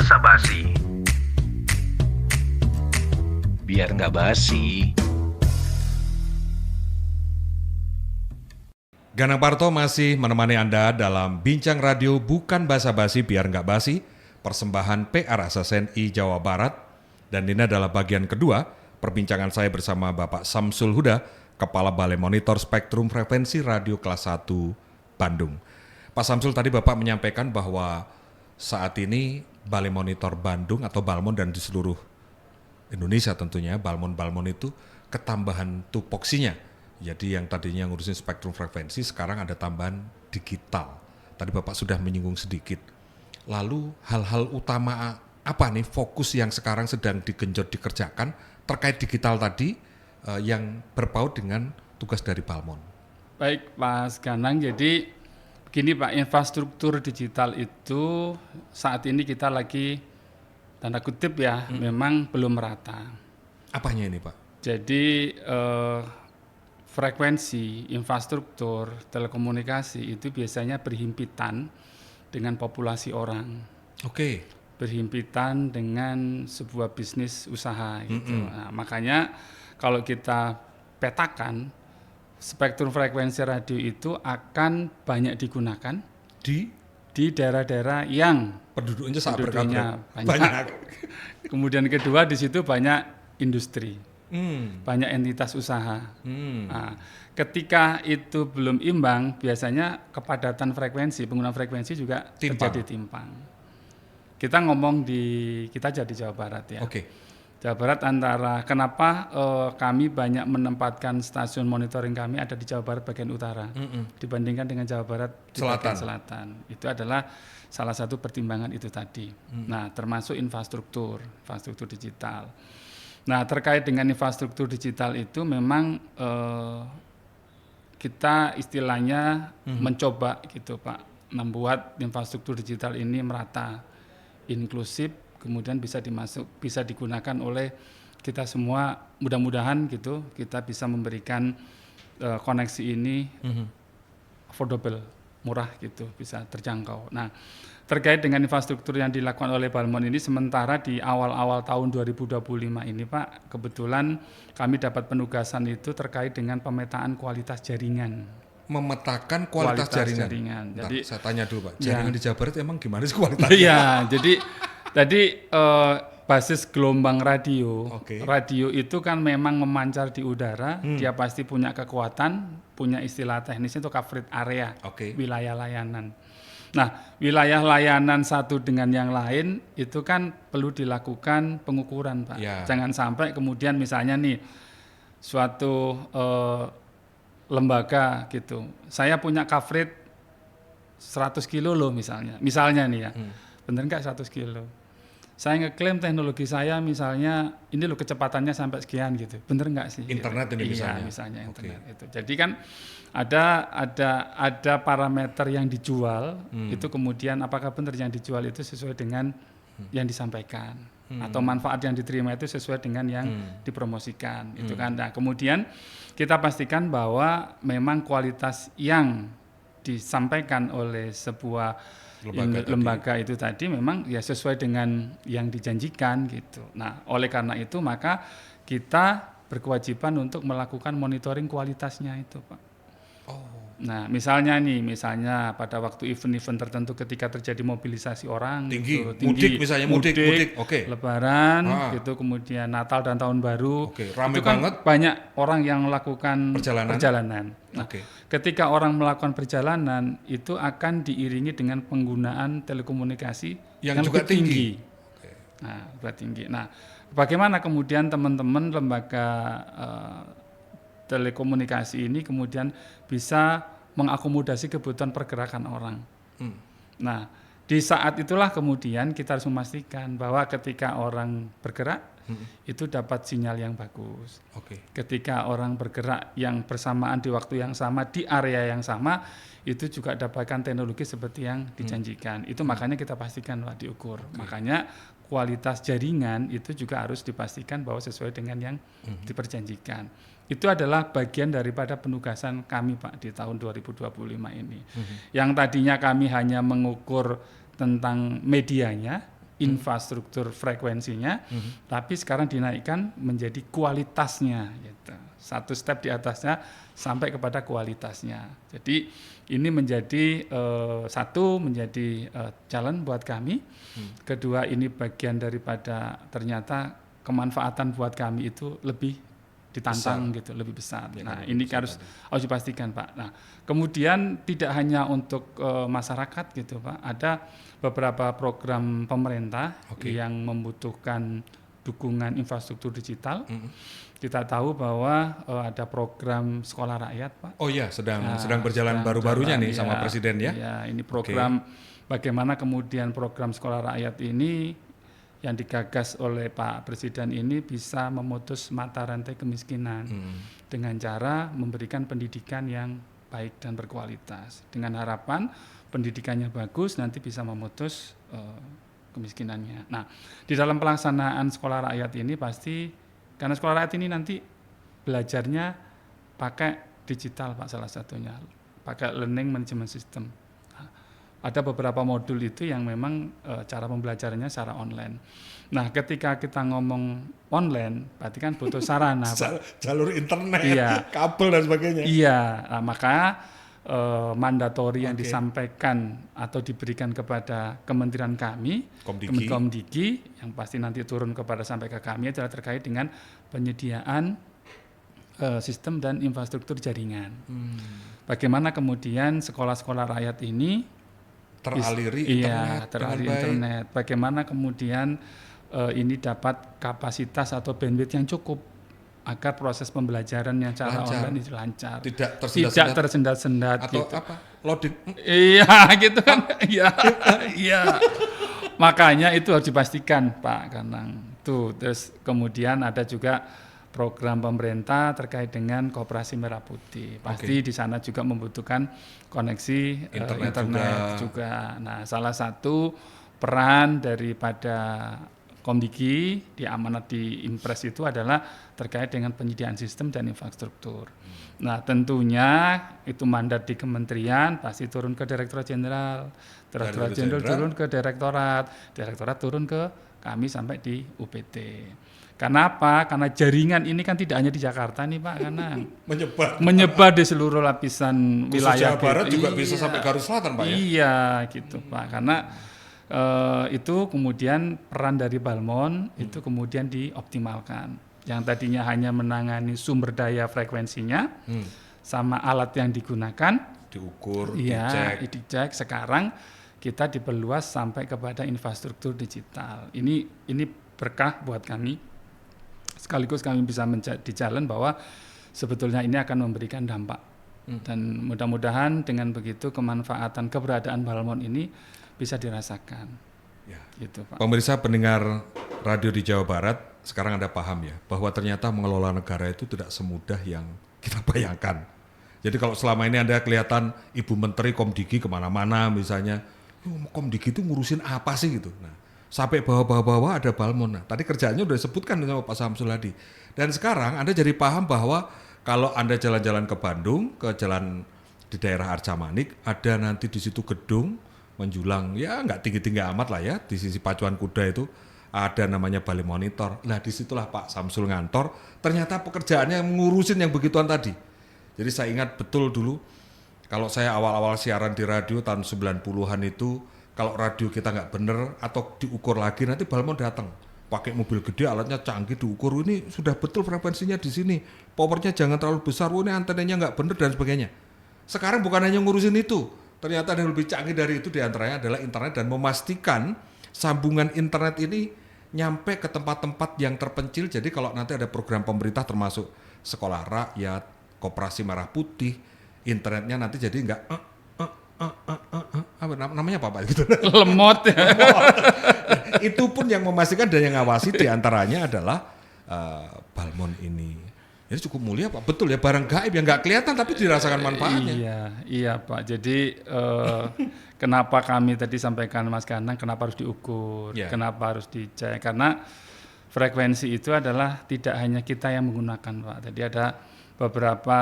Basa-basi. Biar nggak basi. Ganang Parto masih menemani Anda dalam Bincang Radio Bukan Basa-basi Biar Nggak Basi, persembahan PR SSNI Jawa Barat. Dan ini adalah bagian kedua perbincangan saya bersama Bapak Samsul Huda, Kepala Balai Monitor Spektrum Frekuensi Radio Kelas 1 Bandung. Pak Samsul, tadi Bapak menyampaikan bahwa saat ini Balai Monitor Bandung atau Balmon dan di seluruh Indonesia tentunya, Balmon-Balmon itu ketambahan tupoksinya. Jadi yang tadinya ngurusin spektrum frekuensi sekarang ada tambahan digital. Tadi Bapak sudah menyinggung sedikit. Lalu hal-hal utama apa nih fokus yang sekarang sedang digenjot dikerjakan terkait digital tadi yang berpaut dengan tugas dari Balmon? Baik Mas Ganang, jadi begini Pak, infrastruktur digital itu saat ini kita lagi tanda kutip ya, memang belum merata. Apanya ini Pak? Jadi frekuensi, infrastruktur, telekomunikasi itu biasanya berhimpitan dengan populasi orang. Oke. Berhimpitan dengan sebuah bisnis usaha gitu. Nah, makanya kalau kita petakan spektrum frekuensi radio itu akan banyak digunakan di daerah-daerah yang Penduduknya sangat banyak. Kemudian kedua di situ banyak industri. Banyak entitas usaha. Nah, ketika itu belum imbang, biasanya kepadatan frekuensi, penggunaan frekuensi juga terjadi timpang. Kita ngomong kita jadi Jawa Barat ya. Oke. Jawa Barat antara kenapa kami banyak menempatkan stasiun monitoring kami ada di Jawa Barat bagian utara dibandingkan dengan Jawa Barat di bagian selatan. Itu adalah salah satu pertimbangan itu tadi. Nah, termasuk infrastruktur digital. Nah, terkait dengan infrastruktur digital itu memang kita istilahnya mencoba gitu Pak, membuat infrastruktur digital ini merata, inklusif, kemudian bisa digunakan oleh kita semua. Mudah-mudahan gitu kita bisa memberikan koneksi ini affordable, murah gitu, bisa terjangkau. Nah, terkait dengan infrastruktur yang dilakukan oleh Balmon ini, sementara di awal-awal tahun 2025 ini Pak, kebetulan kami dapat penugasan itu terkait dengan pemetaan kualitas jaringan. Memetakan kualitas jaringan. Bentar, jadi saya tanya dulu Pak, jaringan di Jawa Barat emang gimana sih kualitasnya? Iya, jadi basis gelombang radio. Radio itu kan memang memancar di udara, dia pasti punya kekuatan, punya istilah teknisnya itu coverage area, wilayah layanan. Nah, wilayah layanan satu dengan yang lain itu kan perlu dilakukan pengukuran Pak. Ya. Jangan sampai kemudian misalnya nih suatu lembaga gitu, saya punya coverage 100 kilo loh misalnya nih ya, bener nggak 100 kilo? Saya ngeklaim teknologi saya misalnya ini loh kecepatannya sampai sekian gitu, bener nggak sih? Internet gitu. Ini misalnya? Iya, misalnya internet itu. Jadi kan ada parameter yang dijual itu, kemudian apakah benar yang dijual itu sesuai dengan yang disampaikan atau manfaat yang diterima itu sesuai dengan yang dipromosikan itu kan. Nah, kemudian kita pastikan bahwa memang kualitas yang disampaikan oleh sebuah lembaga itu tadi memang ya sesuai dengan yang dijanjikan gitu. Nah, oleh karena itu maka kita berkewajiban untuk melakukan monitoring kualitasnya itu Pak. Nah, misalnya pada waktu event-event tertentu ketika terjadi mobilisasi orang tinggi, mudik, Lebaran gitu, kemudian Natal dan Tahun Baru, rame itu kan banget, banyak orang yang melakukan perjalanan. Nah, ketika orang melakukan perjalanan itu akan diiringi dengan penggunaan telekomunikasi yang juga tinggi. Nah, bagaimana kemudian teman-teman lembaga telekomunikasi ini kemudian bisa mengakomodasi kebutuhan pergerakan orang. Nah, di saat itulah kemudian kita harus memastikan bahwa ketika orang bergerak itu dapat sinyal yang bagus. Ketika orang bergerak yang bersamaan di waktu yang sama di area yang sama itu juga dapatkan teknologi seperti yang dijanjikan. Itu makanya kita pastikan Pak diukur. Makanya kualitas jaringan itu juga harus dipastikan bahwa sesuai dengan yang diperjanjikan. Itu adalah bagian daripada penugasan kami Pak di tahun 2025 ini. Yang tadinya kami hanya mengukur tentang medianya, infrastruktur frekuensinya, tapi sekarang dinaikkan menjadi kualitasnya, gitu. Satu step di atasnya sampai kepada kualitasnya. Jadi ini menjadi menjadi challenge buat kami. Kedua, ini bagian daripada ternyata kemanfaatan buat kami itu lebih ditantang besar. Gitu, lebih besar. Ya, nah, ini harus dipastikan, Pak. Nah, kemudian tidak hanya untuk masyarakat gitu, Pak. Ada beberapa program pemerintah yang membutuhkan dukungan infrastruktur digital. Kita tahu bahwa ada program sekolah rakyat, Pak. Oh iya, sedang berjalan baru-barunya nih sama Presiden ya. Ya, ini program bagaimana kemudian program sekolah rakyat ini yang digagas oleh Pak Presiden ini bisa memutus mata rantai kemiskinan dengan cara memberikan pendidikan yang baik dan berkualitas. Dengan harapan pendidikannya bagus nanti bisa memutus kemiskinannya. Nah, di dalam pelaksanaan sekolah rakyat ini pasti, karena sekolah rakyat ini nanti belajarnya pakai digital, Pak, salah satunya, pakai learning management system. Ada beberapa modul itu yang memang cara pembelajarannya secara online. Nah, ketika kita ngomong online, berarti kan butuh sarana, Pak. Jalur internet, kabel dan sebagainya. Iya, nah, maka mandatori yang disampaikan atau diberikan kepada kementerian kami, Komdigi, yang pasti nanti turun sampai ke kami adalah terkait dengan penyediaan sistem dan infrastruktur jaringan. Bagai-mana kemudian sekolah-sekolah rakyat ini teraliri internet. Bagaimana kemudian ini dapat kapasitas atau bandwidth yang cukup agar proses pembelajaran yang secara online itu lancar. Tidak tersendat-sendat atau gitu. apa? Loading. Iya, gitu kan. Iya. Makanya itu harus dipastikan, Pak Kanang. Terus kemudian ada juga program pemerintah terkait dengan Koperasi Merah Putih. Pasti di sana juga membutuhkan koneksi internet juga. Nah, salah satu peran daripada Komdigi di amanat di Impres itu adalah terkait dengan penyediaan sistem dan infrastruktur. Nah, tentunya itu mandat di kementerian pasti turun ke Direktorat Jenderal, Direktorat Jenderal turun ke Direktorat turun ke kami sampai di UPT. Karena apa? Karena jaringan ini kan tidak hanya di Jakarta nih, Pak, karena menyebar di seluruh lapisan wilayah. Jawa Barat juga bisa sampai Garut Selatan, Pak, ya? Iya, gitu, Pak. Karena itu kemudian peran dari Balmon itu kemudian dioptimalkan. Yang tadinya hanya menangani sumber daya frekuensinya sama alat yang digunakan diukur, dicek. Sekarang kita diperluas sampai kepada infrastruktur digital. Ini berkah buat kami. Sekaligus kami bisa menjadi jalan bahwa sebetulnya ini akan memberikan dampak. Dan mudah-mudahan dengan begitu kemanfaatan keberadaan Balmon ini bisa dirasakan. Ya. Gitu, Pak. Pemirsa pendengar radio di Jawa Barat, sekarang Anda paham ya, bahwa ternyata mengelola negara itu tidak semudah yang kita bayangkan. Jadi kalau selama ini Anda kelihatan Ibu Menteri Komdigi kemana-mana misalnya, Komdigi itu ngurusin apa sih gitu. Nah, sampai bawah-bawah ada Balmon. Nah, tadi kerjaannya udah disebutkan sama Pak Samsul Hadi. Dan sekarang Anda jadi paham bahwa kalau Anda jalan-jalan ke Bandung, ke jalan di daerah Arca Manik, ada nanti di situ gedung menjulang, ya nggak tinggi-tinggi amat lah ya, di sisi pacuan kuda itu ada namanya balai monitor. Nah, disitulah Pak Samsul ngantor, ternyata pekerjaannya ngurusin yang begituan tadi. Jadi saya ingat betul dulu, kalau saya awal-awal siaran di radio tahun 90-an itu, kalau radio kita nggak bener atau diukur lagi, nanti Balmon datang. Pakai mobil gede, alatnya canggih, diukur, ini sudah betul frekuensinya di sini, powernya jangan terlalu besar, ini antenanya nggak bener dan sebagainya. Sekarang bukan hanya ngurusin itu, ternyata yang lebih canggih dari itu diantaranya adalah internet dan memastikan sambungan internet ini nyampe ke tempat-tempat yang terpencil. Jadi kalau nanti ada program pemerintah termasuk sekolah rakyat, Koperasi Merah Putih, internetnya nanti jadi nggak namanya apa gitu. Lemot. Itu pun yang memastikan dan yang ngawasi diantaranya adalah Balmon ini. Jadi cukup mulia, Pak. Betul ya, barang gaib yang nggak kelihatan tapi dirasakan manfaatnya. Iya Pak. Jadi kenapa kami tadi sampaikan Mas Kanang, kenapa harus diukur, kenapa harus dicek? Karena frekuensi itu adalah tidak hanya kita yang menggunakan, Pak. Tadi ada beberapa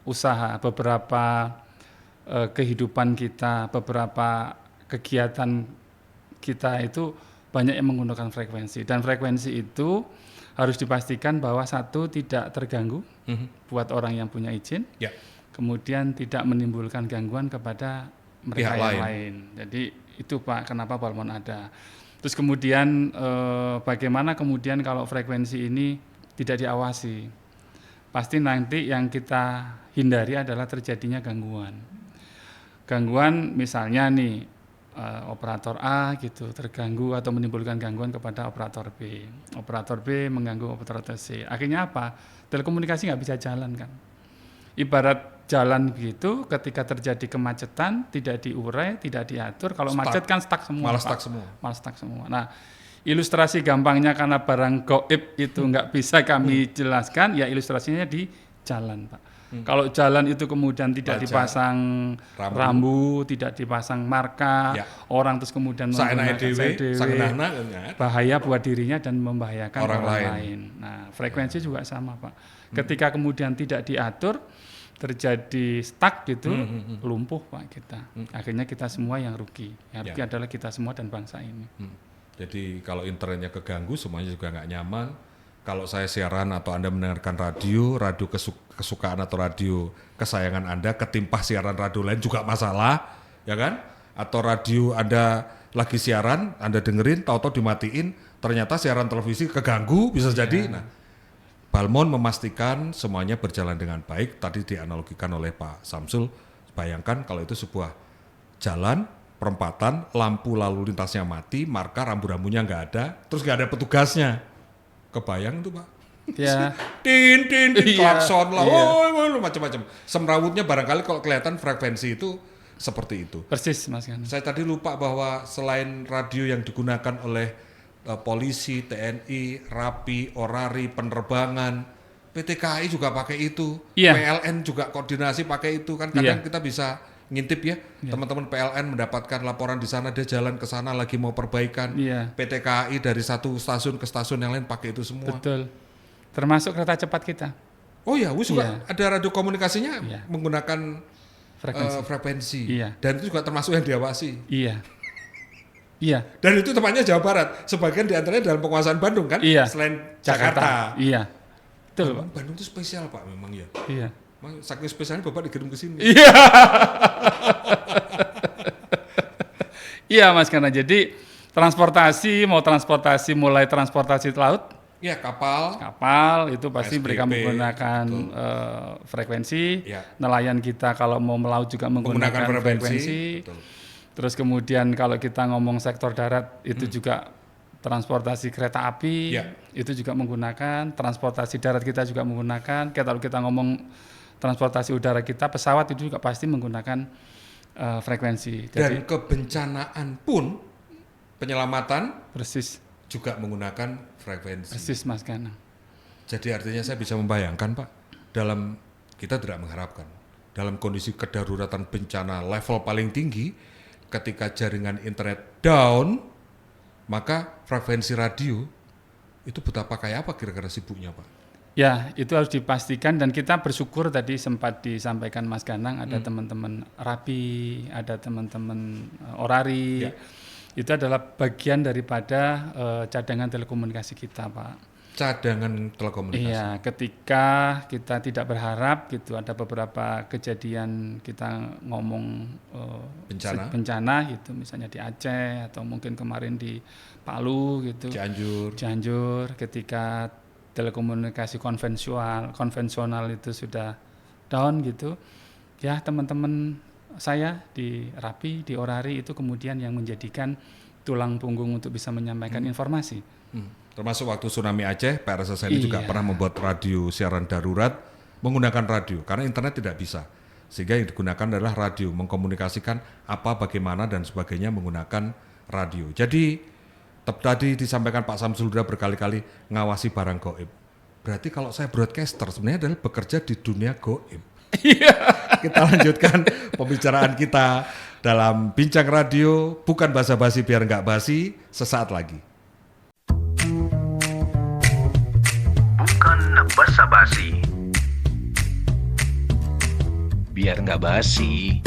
usaha, beberapa kehidupan kita, beberapa kegiatan kita itu banyak yang menggunakan frekuensi, dan frekuensi itu harus dipastikan bahwa satu tidak terganggu buat orang yang punya izin, Ya. kemudian tidak menimbulkan gangguan kepada mereka Pihak yang lain. lain. Jadi itu Pak, kenapa Balmon ada. Terus kemudian bagaimana kemudian kalau frekuensi ini tidak diawasi, pasti nanti yang kita hindari adalah terjadinya gangguan. Gangguan misalnya nih operator A gitu terganggu atau menimbulkan gangguan kepada operator B. Operator B mengganggu operator C. Akhirnya apa? Telekomunikasi nggak bisa jalan kan. Ibarat jalan begitu, ketika terjadi kemacetan tidak diurai, tidak diatur. Kalau macet kan stuck semua. Malah Pak. stuck semua. Malah stuck semua. Nah, ilustrasi gampangnya karena barang gaib itu nggak bisa kami jelaskan, ya ilustrasinya di jalan, Pak. Kalau jalan itu kemudian tidak Baca, dipasang rambu, tidak dipasang marka, Ya. orang terus kemudian Saenake menggunakan dhewe, sangenahna kan ya. bahaya buat dirinya dan membahayakan Orang orang lain. lain. Nah, frekuensi juga sama, Pak. Ketika kemudian tidak diatur, terjadi stuck gitu, lumpuh Pak kita. Akhirnya kita semua yang rugi. Yang rugi adalah kita semua dan bangsa ini. Jadi kalau internetnya keganggu, semuanya juga nggak nyaman. Kalau saya siaran atau Anda mendengarkan radio kesukaan atau radio kesayangan Anda ketimpah siaran radio lain juga masalah, ya kan? Atau radio Anda lagi siaran, Anda dengerin, tahu-tahu dimatiin, ternyata siaran televisi keganggu, bisa jadi. Nah, Balmon memastikan semuanya berjalan dengan baik. Tadi dianalogikan oleh Pak Samsul, bayangkan kalau itu sebuah jalan, perempatan, lampu lalu lintasnya mati, marka rambu-rambunya nggak ada, terus nggak ada petugasnya. Kebayang tuh Pak? Ya. Tin, Iya, klakson lah, iya. macam-macam. Semrawutnya barangkali kalau kelihatan frekuensi itu seperti itu. Persis Mas Gana. Saya tadi lupa bahwa selain radio yang digunakan oleh polisi, TNI, RAPI, Orari, penerbangan, PT KAI juga pakai itu, Iya. PLN juga koordinasi pakai itu kan. Kadang kita bisa ngintip ya, teman-teman PLN mendapatkan laporan di sana, dia jalan ke sana lagi mau perbaikan. Iya. PT KAI dari satu stasiun ke stasiun yang lain pakai itu semua. Betul. Termasuk kereta cepat kita. Oh ya, juga ada radio komunikasinya menggunakan frekuensi. Iya. Dan itu juga termasuk yang diawasi. Iya. Iya. Dan itu tempatnya Jawa Barat. Sebagian diantaranya dalam penguasaan Bandung kan? Iya. Selain Jakarta. Iya. Betul, Pak. Bandung itu spesial Pak memang ya. Iya. Saking spesialnya Bapak dikirim ke sini. Iya. Iya Mas, karena jadi transportasi mulai transportasi laut, Ya kapal. itu pasti SPP, mereka menggunakan frekuensi. Ya. Nelayan kita kalau mau melaut juga menggunakan frekuensi. Betul. Terus kemudian kalau kita ngomong sektor darat itu juga transportasi kereta api, itu juga menggunakan, transportasi darat kita juga menggunakan. Kalau kita ngomong transportasi udara kita, pesawat itu juga pasti menggunakan frekuensi. Dan kebencanaan pun penyelamatan Persis juga menggunakan frekuensi. Mas Gana. Jadi artinya saya bisa membayangkan Pak, kita tidak mengharapkan dalam kondisi kedaruratan bencana level paling tinggi, ketika jaringan internet down, maka frekuensi radio itu betapa kayak apa kira-kira sibuknya Pak? Ya, itu harus dipastikan, dan kita bersyukur tadi sempat disampaikan Mas Ganang, ada teman-teman RAPI, ada teman-teman Orari. Itu adalah bagian daripada cadangan telekomunikasi kita, Pak. Cadangan telekomunikasi. Iya, ketika kita tidak berharap gitu, ada beberapa kejadian kita ngomong bencana gitu, misalnya di Aceh atau mungkin kemarin di Palu gitu. Cianjur, ketika telekomunikasi konvensional itu sudah down gitu, ya teman-teman saya di RAPI, di Orari itu kemudian yang menjadikan tulang punggung untuk bisa menyampaikan informasi. Termasuk waktu tsunami Aceh, PRSS ini juga pernah membuat radio siaran darurat menggunakan radio, karena internet tidak bisa. Sehingga yang digunakan adalah radio, mengkomunikasikan apa, bagaimana, dan sebagainya menggunakan radio. Jadi tadi disampaikan Pak Samsul sudah berkali-kali ngawasi barang gaib. Berarti kalau saya broadcaster sebenarnya adalah bekerja di dunia gaib. Kita lanjutkan pembicaraan kita dalam Bincang Radio, bukan basa-basi biar nggak basi, sesaat lagi. Bukan basa-basi biar nggak basi.